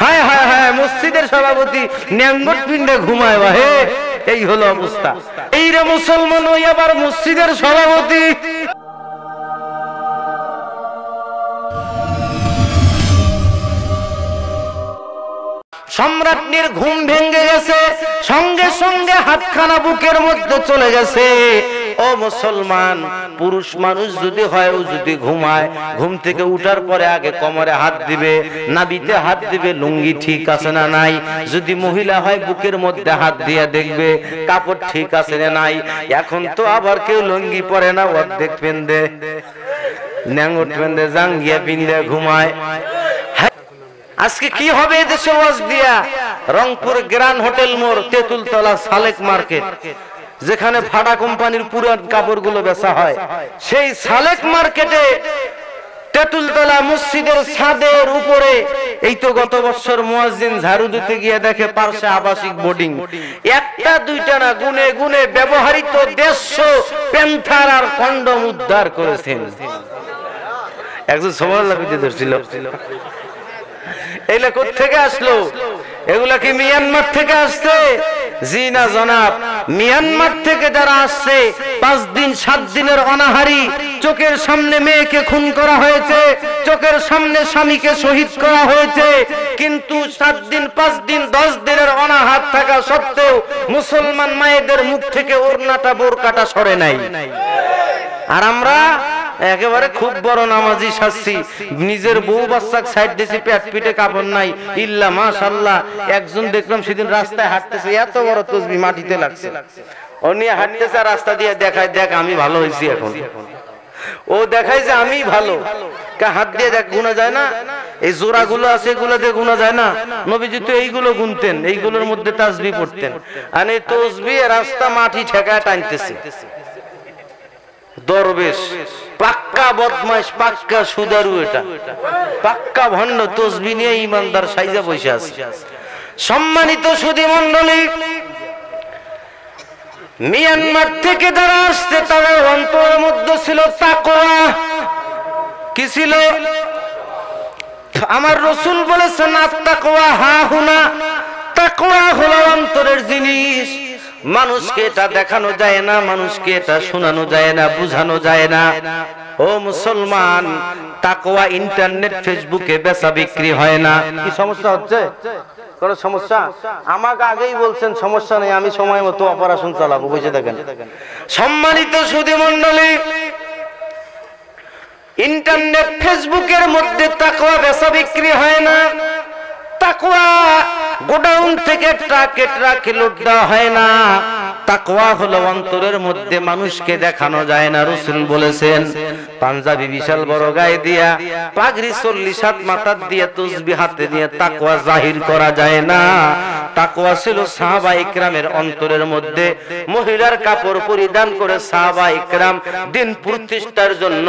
হায় হায় হায়, মসজিদের সভাপতি ন্যাঙ্গট পিণ্ডে ঘুমায় ভাই, এই হলো অবস্থা। এই রে মুসলমান, ওই আবার মসজিদের সভাপতি। সম্রাটনির ঘুম ভেঙে গেছে, সঙ্গে সঙ্গে হাতখানা বুকের মধ্যে চলে গেছে। ও মুসলমান, পুরুষ মানুষ যদি হয়, ও যদি ঘুমায়, ঘুম থেকে উঠার পরে আগে কোমরে হাত দিবে, নাভিতে হাত দিবে, লুঙ্গি ঠিক আছে না নাই। যদি মহিলা হয়, বুকের মধ্যে হাত দিয়ে দেখবে কাপড় ঠিক আছে না নাই। এখন তো আবার কেউ লুঙ্গি পরে না, অর্ধেক পেন্দে, ন্যাঙ্গট পেন্দে, জাঙ্গিয়া পিন্দে ঘুমায়। আজকে কি হবে এদেশে ওয়াজ দিয়া? রংপুর গ্র্যান্ড হোটেল মোড়, তেঁতুলতলা সালেক মার্কেট, যেখানে ফাটা কোম্পানির পুরান কাপড়গুলো বেচা হয়, সেই সালেক মার্কেটে তেঁতুলতলা মসজিদের ছাদের উপরে এই তো গত বছর মুয়াজ্জিন ঝাড়ু দিতে গিয়ে দেখে পার্শ্বে আবাসিক বোর্ডিং, একটা দুইটা না, গুনে গুনে ব্যবহৃত 150 প্যান্থার আর কন্ডম উদ্ধার করেছেন। একজন সবার লাভিতে ধরছিল। এগুলা কোথেকে আসলো? এগুলা কি মিয়ানমার থেকে আসছে? জি না জনাব, মিয়ানমার থেকে যারা আসছে, 5 দিন 7 দিনের অনাহারি, চোখের সামনে মেয়েকে খুন করা হয়েছে, চোখের সামনে স্বামীকে শহীদ করা হয়েছে, কিন্তু 7 দিন 5 দিন 10 দিনের অনাহার থাকা সত্ত্বেও মুসলমান মায়েদের মুখ থেকে ওড়নাটা বোরকাটা সরে নাই। আর আমরা একেবারে খুব বড় নামাজি সাজছি, নিজের বউ বাচ্চা সাইড দিয়েছি, পেট পিঠে কাপড় নাই, ইল্লা মাশাআল্লাহ। একজন দেখলাম সেদিন রাস্তায় হাঁটতেছে, এত বড় তসবিহ মাটিতে লাগছে, ও নিয়ে হাঁটতেছে, রাস্তা দিয়ে দেখায়, দেখ আমি ভালো হয়েছি। এখন ও দেখায় যে আমি ভালো, হাত দিয়ে দেখ, গুনা যায় না? এই জোড়াগুলো আছে, এগুলো দিয়ে গুনা যায় না? নবীজি তো এইগুলো গুনতেন, এইগুলোর মধ্যে তাসবিহ পড়তেন, আর এই তসবিহ রাস্তা মাটি ঠেকায় টানতেছে। দরবেশ, পাক্কা বদমাইশ, পাক্কা সুদারু, এটা পাক্কা ভণ্ড, তসবিহ নিয়ে ইমানদার সাইজা বসে আছে। সম্মানিত সুধী মণ্ডলী, মিয়ানমার থেকে যারা আসছে তাদের অন্তরের মধ্যে ছিল তাকওয়া। কি ছিল? আমার রাসূল বলেছেন, আত-তাকওয়া হাহুনা, তাকওয়া হলো অন্তরের জিনিস। মানুষকে এটা দেখানো যায় না, মানুষকে এটা শোনানো যায় না, বুঝানো যায় না। ও মুসলমান, তাকওয়া ইন্টারনেট ফেসবুকে বেচা বিক্রি হয় না। কি সমস্যা হচ্ছে? কোন সমস্যা? আমাকে আগেই বলছেন সমস্যা নেই, আমি সময় মতো অপারেশন চালাবো, বুঝে দেখেন। সম্মানিত সুধী মণ্ডলী, ইন্টারনেট ফেসবুকের মধ্যে তাকওয়া বেচা বিক্রি হয় না। তাকওয়া গোডাউন থেকে ট্রাকে ট্রাকে লোড দেওয়া হয় না। তাকওয়া হলো অন্তরের মধ্যে, মানুষকে দেখানো যায় না। রাসূল বলেছেন, পাঞ্জাবি বিশাল বড় গায়ে দিয়া, পাগড়ি 40 হাত মাথার দিয়ে, তাসবিহ হাতে নিয়ে তাকওয়া জাহির করা যায় না। তাকওয়া ছিল সাহাবায়ে ইকরামের অন্তরের মধ্যে। মহিলার কাপড় পরিধান করে সাহাবায়ে ইকরাম দিন প্রতিষ্ঠার জন্য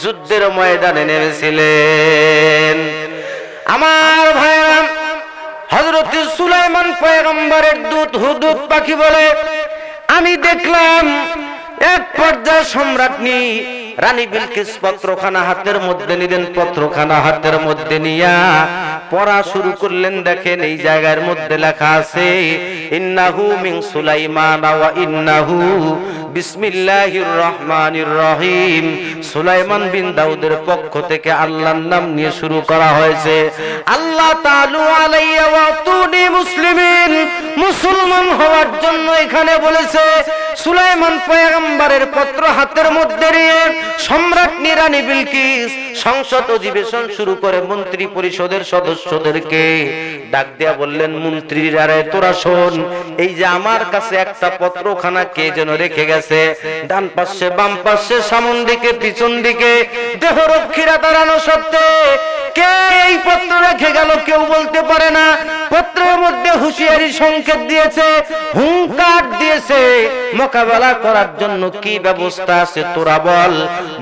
যুদ্ধের ময়দানে নেমেছিলেন। আমার ভাইরা, হযরত সুলাইমান পয়গম্বরের দূত হুদুদ পাখি বলে, আমি দেখলাম এক পর্যায়ে সম্রাটনি রানী বিলকিস পত্রখানা হাতের মধ্যে নিলেন, পত্রখানা হাতের মধ্যে নিয়া পড়া শুরু করলেন। দেখেন এই জায়গার মধ্যে লেখা আছে, ইন্নাহু মিন সুলাইমান ওয়া ইন্নাহু বিসমিল্লাহির রহমানির রহিম। সুলাইমান বিন দাউদের পক্ষ থেকে আল্লাহর নাম নিয়ে শুরু করা হয়েছে। আল্লাহ তাআলা আলাইয়া ওয়া তুনি মুসলিমিন, মুসলমান হওয়ার জন্য এখানে বলেছে। সুলাইমান পয়গম্বরের পত্র হাতের মধ্যে নিয়ে সম্রাটনি রানী বিলকিস সংসদ অধিবেশন শুরু করে মন্ত্রী পরিষদের সদস্যদেরকে ডাক দিয়া বললেন, মন্ত্রীরা রে, তোরা শোন, এই যে আমার কাছে একটা পত্রখানা কে যেন রেখে গেছে, ডান পাশে বাম পাশে সামন দিকে পিছন দিকে দেহরক্ষীরা দাঁড়ানো সত্ত্বে কে এই পত্র রেখে গেল কেউ বলতে পারে না। পত্রের মধ্যে হুঁশিয়ারি সংকেত দিয়েছে, হুঙ্কার দিয়েছে, মোকাবেলা করার জন্য কি ব্যবস্থা আছে তোরা বল।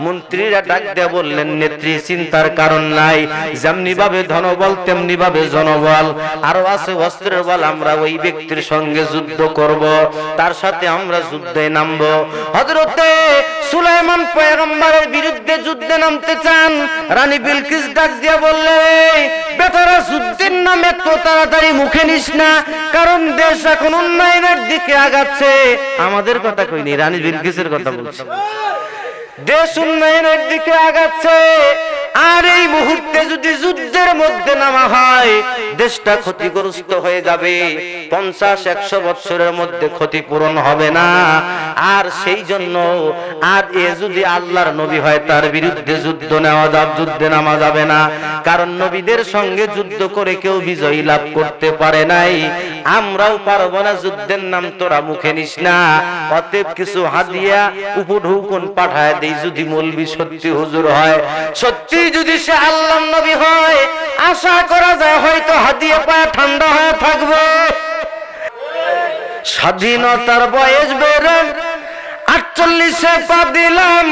মন্ত্রীরা ডাক দিয়ে বললেন, নেত্রী চিন্তার কারণ নাই, যেমনি ভাবে ধনবল তেমনি ভাবে জনবল, আরো আছে অস্ত্রের বল, আমরা ওই ব্যক্তির সঙ্গে যুদ্ধ করব, তার সাথে আমরা যুদ্ধে নামব। হযরতে সুলাইমান পয়গম্বরের বিরুদ্ধে যুদ্ধে নামতে চান। রানী বিলকিস ডাক দিয়ে বললেন, বেটারা যুদ্ধের নামে এত তাড়াতাড়ি মুখে নিস না, কারণ দেশ এখন উন্নয়নের দিকে আগাচ্ছে। আমাদের কথা কইনি, রানী বিলকিসের কথা বলছি। দেশ উন্নয়নের দিকে আগাচ্ছে, আর এই মুহূর্তে যদি যুদ্ধের মধ্যে নামা হয় দেশটা ক্ষতিগ্রস্ত হয়ে যাবে। 50-100 বছরের মধ্যে ক্ষতিপূরণ হবে না। আর সেই জন্য আর এ যদি আল্লাহর নবী হয় তার বিরুদ্ধে যুদ্ধে নামা যাবে না, কারণ নবীদের সঙ্গে যুদ্ধ করে কেউ বিজয় লাভ করতে পারে নাই। আমরাও পারবো না, যুদ্ধের নাম তোরা মুখে নিস না। অতএব কিছু হাদিয়া উপঢৌকন পাঠায় দেই, যদি মৌলবি সত্যি হুজুর হয়, সত্যি যদি সে আল্লাহর নবী হয়, আশা করা যায় হয়তো হাদিয়া পায় ঠান্ডা হয়ে থাকবে। স্বাধীনতার বয়স বেড়ে 48-এ পা দিলাম,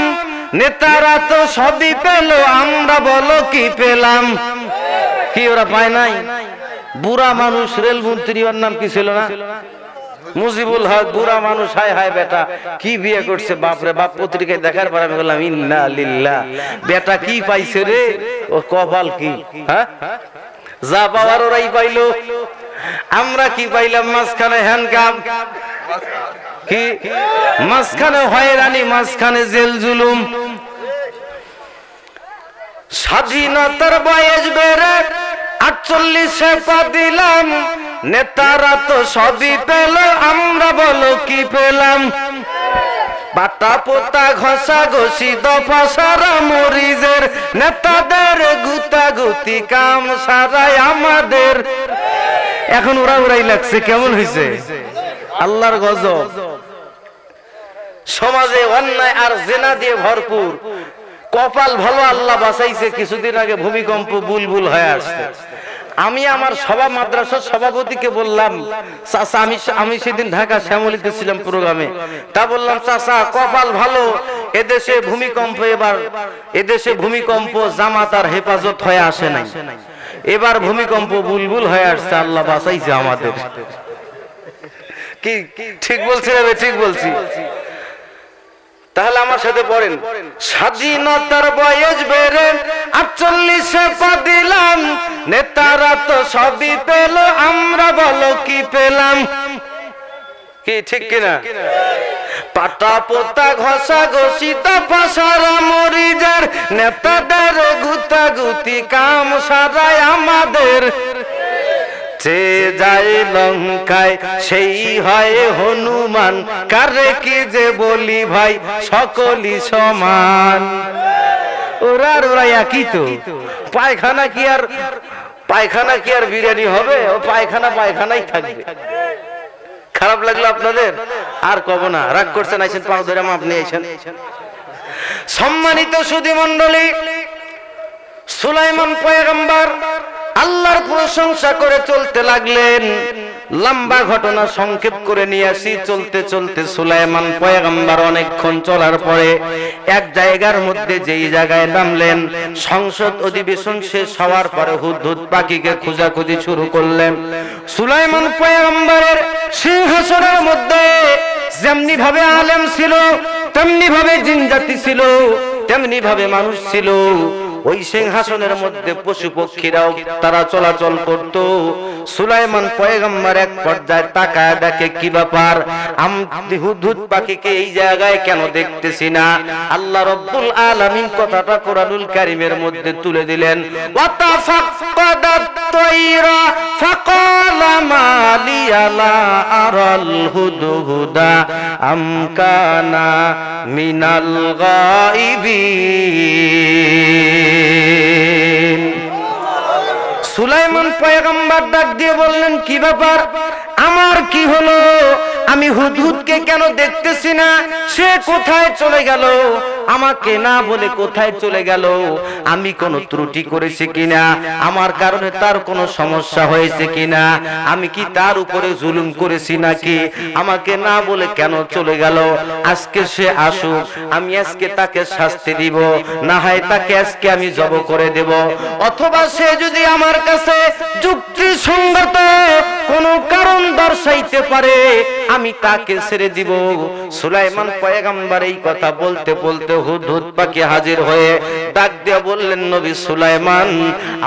নেতারা তো সবই পেল, আমরা বলো কি পেলাম? কি ওরা পায় নাই? বুড়া মানুষ রেলমন্ত্রী, ওর নাম কি ছিল না, মুজিবুল হক, বুড়া মানুষ। হায় হায় বেটা কি বিয়ে করছে, বাপরে বাপ। পত্রিকায় দেখার পর আমি বললাম ইন্না লিল্লাহ, বেটা কি পাইছে রে, ও কপাল কি। হ্যাঁ, যা পাওয়ার ওরাই পাইলো, আমরা কি পাইলাম? মাঝখানে হ্যান্ডকাম, কি মাঝখানে হয়রানি, মাঝখানে জেল জুলুম। স্বাধীনতার বয়স বেড়ে 48-এ পা দিলাম, নেতারা তো সবই পেল, আমরা বলো কি পেলাম? পাতা পোতা ঘষা ঘষি দফা সারা মরিজের, নেতাদের গুতাগুতি কাম সারাই আমাদের। এখন ওরা ওরাই লাগছে, কেমন হয়েছে? আল্লাহর গজব। সমাজে অন্যায় আর জেনা দিয়ে ভরপুর। কপাল ভালো, আল্লাহ বাঁচাইছে, কিছুদিন আগে ভূমিকম্প বুলবুল হয়ে আসছে। আমি আমার সভা মাদ্রাসার সভাপতিকে বললাম, চাচা, আমি সেদিন ঢাকা শ্যামলীতে ছিলাম প্রোগ্রামে, তা বললাম চাচা কপাল ভালো, এদেশে ভূমিকম্প, এদেশে ভূমিকম্প জামাত আর হেফাজত হয়ে আসে নাই, এবার ভূমিকম্প বুলবুল হয়ে আসছে, আল্লাহ বাঁচাইছে আমাদের। কি ঠিক বলছি? ঠিক বলছি। তাহলে আমার সাথে পড়েন, স্বাধীনতার বয়স বেড়ে 48-এ পা দিলাম, নেতারা তো সবই পেল, আমরা বলো কি পেলাম? কি ঠিক কিনা? পাতা পোতা ঘষা ঘষি দফা সারা মরিজার, নেতাদের গুতাগুতি কাম সারাই আমাদের। যে যায় লঙ্কায় সেই হয় হনুমান, কারে কি যে বলি ভাই সকলই সমান। ওরা একই তো। পায়খানা কি আর বিরিয়ানি হবে? ও পায়খানাই থাকবে। খারাপ লাগলো আপনাদের? আর কব না, রাগ করছেন, আইছেন পাও ধরে আপনি আইছেন। সম্মানিত সুধী মণ্ডলী, সুলাইমান পয়গম্বর আল্লাহর প্রশংসা করে চলতে লাগলেন। লম্বা ঘটনা সংক্ষেপ করে নিয়ে আসি। চলতে চলতে সুলাইমান পয়গম্বর অনেকক্ষণ চলার পরে এক জায়গার মধ্যে, যেই জায়গায় নামলেন, সংসদ অধিবেশন শেষ হওয়ার পরে হুদহুদ পাখিকে খোঁজাখুঁজি শুরু করলেন। সুলাইমান পয়গম্বরের সিংহাসনের মধ্যে যেমনি ভাবে আলেম ছিল, তেমনি ভাবে জিন জাতি ছিল, তেমনি ভাবে মানুষ ছিল। ওই সিংহাসনের মধ্যে পশু পক্ষীরাও তারা চলাচল করত। সুলাইমান পয়গম্বর এক পর্যায়ে তাকায় দেখে, কি ব্যাপার, আমি হুদহুদ পাখিকে এই জায়গায় কেন দেখতেছি না? আল্লাহ রাব্বুল আলামিন কথাটা কোরআনুল কারীমের মধ্যে তুলে দিলেন, ওয়াতাফাক্কাদাত তায়রা ফাকালা মা লিয়া লা আরাল হুদহুদা আম কানা মিনাল গায়বিন। সুলাইমান পয়গম্বর ডাক দিয়ে বললেন, কি ব্যাপার, আমার কি হলো? আমি হুদহুদকে কেন দেখতেছি না? সে কোথায় চলে গেল? আমাকে না বলে কোথায় চলে গেল? আমি কোনো ত্রুটি করেছি কিনা? আমার কারণে তার কোনো সমস্যা হয়েছে কিনা? আমি কি তার উপরে জুলুম করেছি নাকি? আমাকে না বলে কেন চলে গেল? আজকে সে আসুক, আমি আজকে তাকে শাস্তি দিব, না হয় তাকে আজকে আমি জব করে দেব। অথবা সে যদি আমার কাছে যুক্তিসঙ্গত কোনো কারণ দর্শাইতে চাইতে পারে আমি তাকে ছেড়ে দিব। সুলাইমান পয়গম্বর এই কথা বলতে বলতে হুদহুদ পাখি হাজির হয়ে ডাক দিয়ে বললেন, নবী সুলাইমান,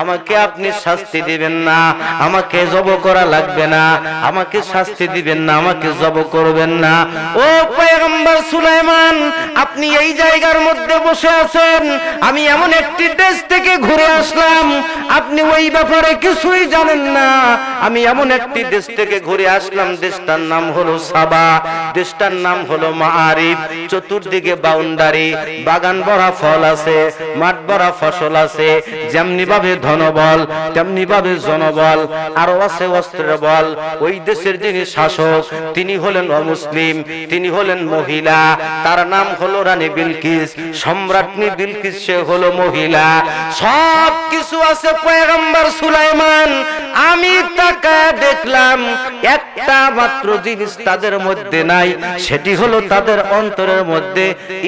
আমাকে আপনি শাস্তি দিবেন না, আমাকে জব করা লাগবে না, আমাকে শাস্তি দিবেন না, আমাকে জব করবেন না। ও পয়গম্বর সুলাইমান, আপনি এই জায়গার মধ্যে বসে আছেন, আমি এমন একটি দেশ থেকে ঘুরে আসলাম, আপনি ওই ব্যাপারে কিছুই জানেন না। আমি এমন একটি দেশ থেকে ঘুরে আসলাম, দেশটার নাম হলো সাবা, দেশটার নাম হলো মাআরিব। চতুর্দিকে বাউন্ডারি, বাগান ভরা ফল আছে, মাঠ ভরা ফসল আছে, যেমনি ভাবে ধনবল তেমনি ভাবে জনবল, আরো আছে অস্ত্রের বল। ওই দেশের যিনি শাসক তিনি হলেন অমুসলিম, তিনি হলেন মহিলা, তার নাম হলো রানী বিলকিস, সম্রাটনী বিলকিস, সে হলো মহিলা। সব কিছু আছে পয়গম্বর সুলাইমান, আমি তাকায় দেখলাম একটা মাত্র জিনিস তাদের মধ্যে নাই, সেটি হলো তাদের অন্তরের মধ্যে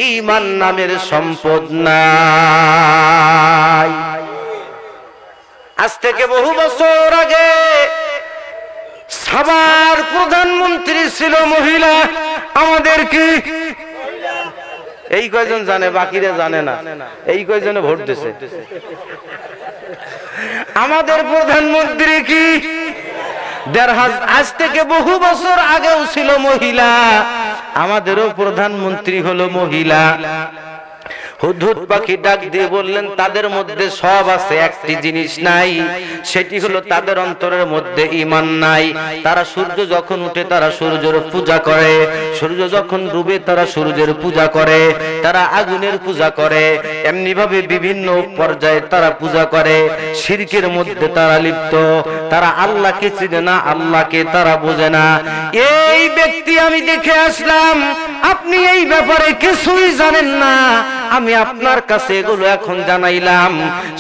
ঈমান নামের সম্পদ নাই। আজ থেকে বহু বছর আগে সাবার প্রধানমন্ত্রী ছিল মহিলা। আমাদের কি এই কয়জন জানে? বাকিরা জানে না। এই কয়জনে ভোট দিছে। আমাদের প্রধানমন্ত্রী কি আজ থেকে বহু বছর আগেও ছিল মহিলা। আমাদেরও প্রধানমন্ত্রী হলো মহিলা। হুদহুদ পাখি ডাক দিয়ে বললেন, তাদের মধ্যে সব আছে, একটি জিনিস নাই, সেটি হলো তাদের অন্তরের মধ্যে ঈমান নাই। তারা সূর্য যখন উঠে তারা সূর্যের পূজা করে, সূর্য যখন ডুবে তারা সূর্যের পূজা করে, তারা আগুনের পূজা করে, এমনি ভাবে বিভিন্ন পর্যায়ে তারা পূজা করে। শিরকের মধ্যে তারা লিপ্ত, তারা আল্লাহকে চিনে না, আল্লাহকে তারা বোঝে না। এই ব্যক্তি আমি দেখে আসলাম, আপনি এই ব্যাপারে কিছুই জানেন না, আমি আপনার কাছে এগুলো এখন জানাইলাম।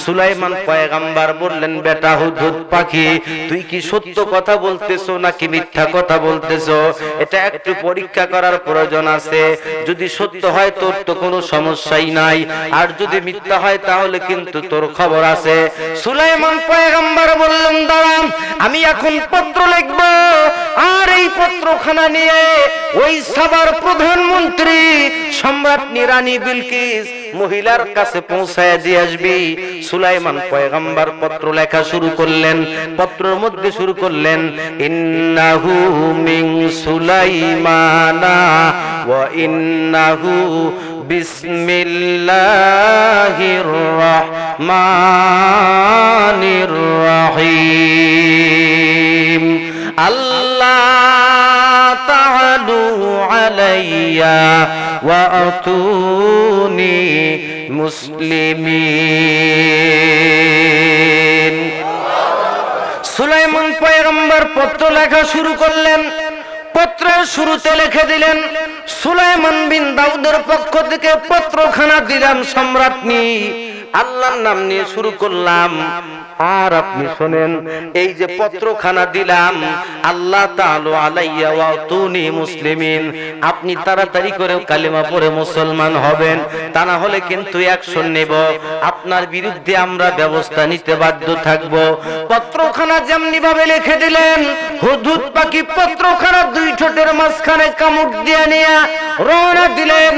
সুলাইমান পয়গম্বর বললেন, বেটা হুদহুদ পাখি, তুই কি সত্য কথা বলতেছো নাকি মিথ্যা কথা বলতেছো? এটা একটু পরীক্ষা করার প্রয়োজন আছে। যদি সত্য হয় তোর তো কোনো সমস্যাই নাই, আর যদি মিথ্যা হয় তাহলে কিন্তু তোর খবর আছে। সুলাইমান পয়গম্বর বললেন, দাঁড়ান, আমি এখন পত্র লিখব, আর এই পত্রখানা নিয়ে ওই সাবার প্রধানমন্ত্রী সম্রাটনী রানী বিলকিস মহিলার কাছে পৌঁছায় দিয়ে আসবি। সুলাইমান পয়গম্বর পত্র লেখা শুরু করলেন। পত্রের মধ্যে শুরু করলেন, ইন্নাহু মিন সুলাইমানা ওয়া ইন্নাহু বিসমিল্লাহির রহমানির রহিম। আল্লাহ তাআলু আলাইয়া ওয়া আতুনি মুসলিমিন। সুলাইমান পয়গম্বর পত্র লেখা শুরু করলেন। পত্রের শুরুতে লিখে দিলেন, সুলাইমান বিন দাউদের পক্ষ থেকে পত্রখানা দিলাম সম্রাটনী, আল্লাহর নাম নিয়ে শুরু করলাম। আর আপনি শুনেন, এই যে পত্রখানা দিলাম, আল্লাহ তাআলা আলাইয়া ওয়া তুনি মুসলিমিন, আপনি তাড়াতাড়ি করে কালিমা পড়ে মুসলমান হবেন, তা না হলে কিন্তু অ্যাকশন নেব, আপনার বিরুদ্ধে আমরা ব্যবস্থা নিতে বাধ্য থাকব। পত্রখানা যেমনি ভাবে লিখে দিলেন, হুদহুদ পাখি পত্রখানা দুই ঠোঁটের মাঝখানে কামড় দিয়ে নিয়ে রওনা দিলেন।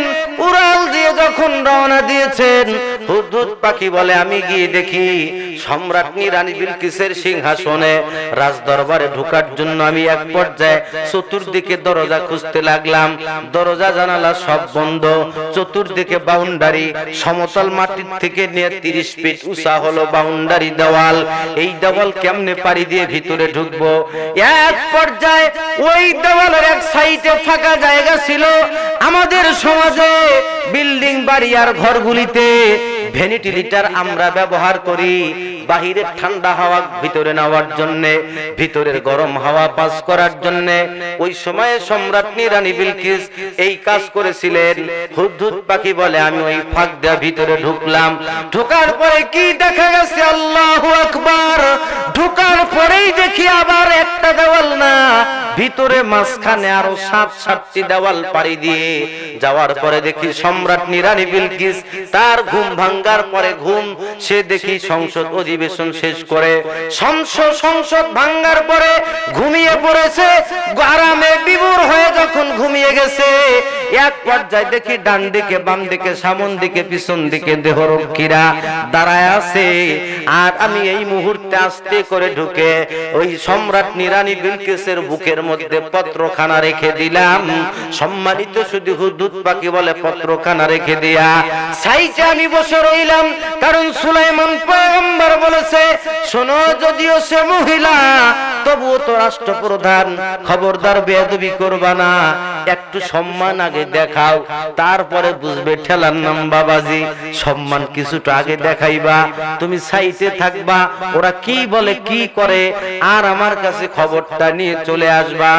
উড়াল দিয়ে যখন রওনা দিয়েছেন, হুদহুদ পাখি বলে, আমি গিয়ে দেখি সম্রাটনী রানী বিলকিসের সিংহাসনে রাজদরবারে ঢোকার জন্য আমি এক পর্যায়ে চতুর্দিকে দরজা খুঁজতে লাগলাম। দরজা জানালা সব বন্ধ, চতুর্দিকে বাউন্ডারি, সমতল মাটির থেকে নিয়ে 30 ফিট উঁচা হলো বাউন্ডারি দেওয়াল। এই দেওয়াল কেমনে পাড়ি দিয়ে ভিতরে ঢুকবো? এক পর্যায়ে ওই দেওয়ালের এক সাইডে ফাঁকা জায়গা ছিল। আমাদের সমাজে বিল্ডিং বাড়ি আর ঘরগুলিতে ভেন্টিলেটর আমরা ব্যবহার করি, বাহিরের ঠান্ডা হাওয়া ভিতরে নেওয়ার জন্য, ভিতরের গরম হাওয়া পাস করার জন্য। ওই সময়ে সম্রাটনী রানী বিলকিস এই কাজ করেছিলেন। হুদহুদ পাখি বলে, আমি ওই ফাঁক দিয়ে ভিতরে ঢুকলাম। ঢোকার পরে কি দেখা গেছে? আল্লাহু আকবার! ঢোকার পরেই দেখি আবার একটা দেওয়াল না, ভিতরে মাঝখানে আরো 7-7টি দেওয়াল পাড়ি দিয়ে যাওয়ার পরে দেখি সম্রাট রানী বিলকিস তার ঘুম ভাঙ্গার পরে ঘুম, সে দেখি সংসদ অধিবেশন শেষ করে সংসদ ভাঙ্গার পরে ঘুমিয়ে পড়েছে। আরামে বিভোর হয়ে যখন ঘুমিয়ে গেছে, এক পর্যায়ে দেখি ডান দিকে বাম দিকে সামন দিকে পিছন দিকে দেহরক্ষীরা দাঁড়ায় আছে। আর আমি এই মুহূর্তে আস্তে করে ঢুকে ওই সম্রাট রানী বিলকিসের বুকের মধ্যে পত্রখানা রেখে দিলাম। সম্মানিত শুধু হুদুদ পাখি বলে পত্রখানা রেখে দিয়া সাইজে আমি বসে রইলাম। কারণ সুলাইমান পয়গম্বর বলেছে, শোনো, যদিও সে মহিলা তবুও তো রাষ্ট্রপ্রধান, খবরদার বেয়াদবি করবা না, একটু সম্মান আগে দেখাও, তারপরে বুঝবে ঠেলার নাম বাবাজি। সম্মান কিছুটা আগে দেখাইবা, তুমি সাইটে থাকবা, ওরা কি বলে কি করে আর আমার কাছে খবরটা নিয়ে চলে আসবা।